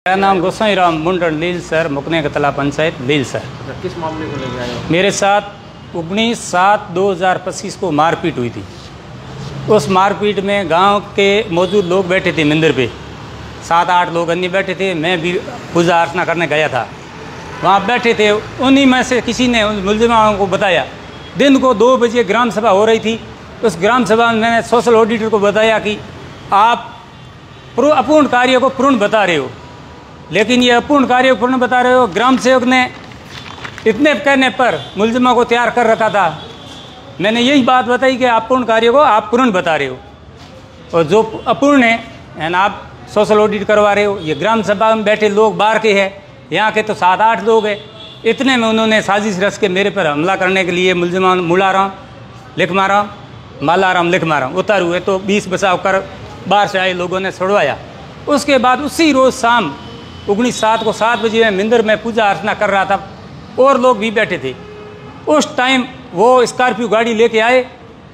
मेरा नाम गोसाई राम मुंडन लील सर, मुकने कतला पंचायत लील सर। किस मामले को लेकर आए हो? मेरे साथ 19/7/2025 को मारपीट हुई थी। उस मारपीट में गांव के मौजूद लोग बैठे थे, मंदिर पे 7-8 लोग अन्य बैठे थे। मैं भी पूजा अर्चना करने गया था, वहाँ बैठे थे। उन्हीं में से किसी ने उन मुलजिमों को बताया, दिन को 2 बजे ग्राम सभा हो रही थी। उस ग्राम सभा में मैंने सोशल ऑडिटर को बताया कि आप अपूर्ण कार्य को पूर्ण बता रहे हो, लेकिन ये अपूर्ण कार्य को पूर्ण बता रहे हो। ग्राम सेवक ने इतने कहने पर मुलजिमों को तैयार कर रखा था। मैंने यही बात बताई कि आप पूर्ण कार्य को आप पूर्ण बता रहे हो, और जो अपूर्ण है ना आप सोशल ऑडिट करवा रहे हो। ये ग्राम सभा में बैठे लोग बाहर के हैं, यहाँ के तो 7-8 लोग हैं। इतने में उन्होंने साजिश रच के मेरे पर हमला करने के लिए मुलजिमान मुलाराम लिखमाराम मालाराम लिखमाराम उतर हुए, तो 20 बचाव कर बाहर से आए लोगों ने छुड़वाया। उसके बाद उसी रोज़ शाम 19/7 को 7 बजे मैं मंदिर में पूजा अर्चना कर रहा था, और लोग भी बैठे थे। उस टाइम वो स्कॉर्पियो गाड़ी लेके आए,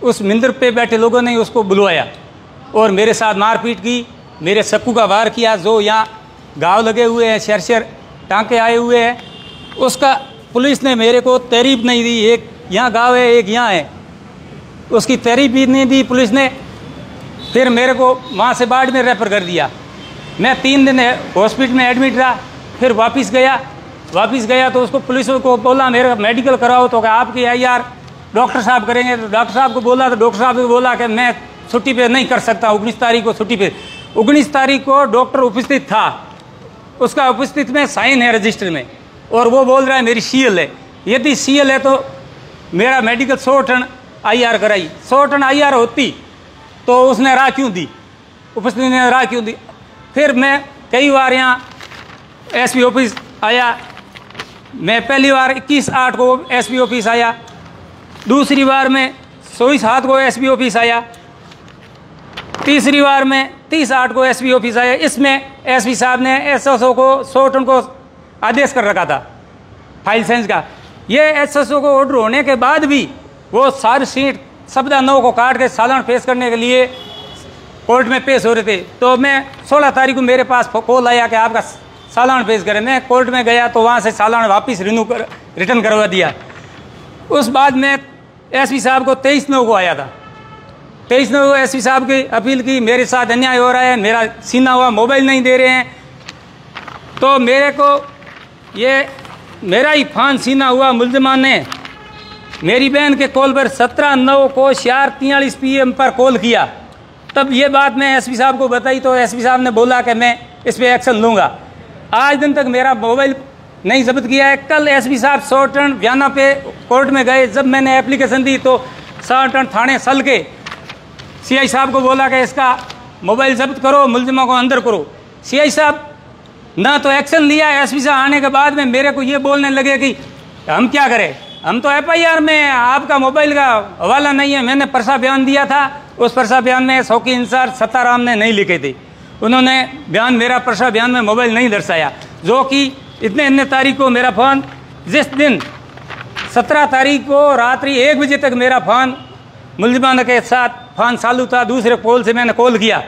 उस मंदिर पे बैठे लोगों ने उसको बुलवाया और मेरे साथ मारपीट की। मेरे सक्कू का वार किया, जो यहाँ घाव लगे हुए हैं, शर टाँके आए हुए हैं। उसका पुलिस ने मेरे को तारीफ नहीं दी। एक यहाँ घाव है, एक यहाँ है, उसकी तारीफ भी नहीं दी पुलिस ने। फिर मेरे को वहाँ से बाढ़ में रेफर कर दिया। मैं 3 दिन हॉस्पिटल में एडमिट रहा। फिर वापस गया तो उसको पुलिस को बोला मेरा मेडिकल कराओ, तो क्या आपकी IR डॉक्टर साहब करेंगे। तो डॉक्टर साहब को बोला, तो डॉक्टर साहब को बोला कि मैं छुट्टी पे नहीं कर सकता। 19 तारीख को छुट्टी पे, 19 तारीख को डॉक्टर उपस्थित था, उसका उपस्थित में साइन है रजिस्टर में, और वो बोल रहा है मेरी CL है। यदि CL है तो मेरा मेडिकल 100 टन IR कराई। 100 टन IR होती तो उसने राह क्यों दी, उपस्थिति ने राह क्यों दी। फिर मैं कई बार यहाँ SP ऑफिस आया। मैं पहली बार 21/8 को SP ऑफिस आया, दूसरी बार में 24/7 को SP ऑफिस आया, तीसरी बार में 30/8 को SP ऑफिस आया। इसमें SP साहब ने SSO को 100 टन को आदेश कर रखा था फाइल साइंस का। ये SSO को ऑर्डर होने के बाद भी वो सारी सीट सबदा 9 को काट के साधारण पेश करने के लिए कोर्ट में पेश हो रहे थे। तो मैं 16 तारीख को मेरे पास कॉल आया कि आपका सालान पेश करें। मैं कोर्ट में गया तो वहाँ से सालान वापस रिटर्न करवा दिया। उस बाद में SP साहब को 23/9 को आया था। 23/9 को SP साहब की अपील की, मेरे साथ अन्याय हो रहा है, मेरा सीना हुआ मोबाइल नहीं दे रहे हैं। तो मेरे को ये मेरा ही फान सीना हुआ। मुलजिमान ने मेरी बहन के कॉल पर 17/9 को 4:43 PM पर कॉल किया। तब ये बात मैं SP साहब को बताई, तो SP साहब ने बोला कि मैं इस पर एक्शन लूँगा। आज दिन तक मेरा मोबाइल नहीं जब्त किया है। कल SP साहब 100 टन बयाना पे कोर्ट में गए। जब मैंने एप्लीकेशन दी तो 100 टन थाने सल के CI साहब को बोला कि इसका मोबाइल जब्त करो, मुलजिमों को अंदर करो। CI साहब ना तो एक्शन लिया। SP साहब आने के बाद में मेरे को ये बोलने लगे कि हम क्या करें, हम तो FIR में हैं, आपका मोबाइल का हवाला नहीं है। मैंने पर्चा बयान दिया था, उस पर्चा बयान में शौकी इंसार सत्ताराम ने नहीं लिखे थे। उन्होंने बयान मेरा पर्चा बयान में मोबाइल नहीं दर्शाया, जो कि इतने तारीख को मेरा फ़ोन, जिस दिन 17 तारीख को रात्रि 1 बजे तक मेरा फ़ोन मुलजिमान के साथ फ़ोन चालू था। दूसरे पोल से मैंने कॉल किया,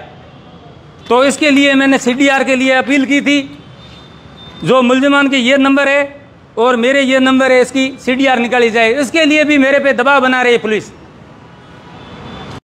तो इसके लिए मैंने CDR के लिए अपील की थी। जो मुलजिमान के ये नंबर है और मेरे ये नंबर है, इसकी CDR निकाली जाए। इसके लिए भी मेरे पे दबाव बना रही है पुलिस।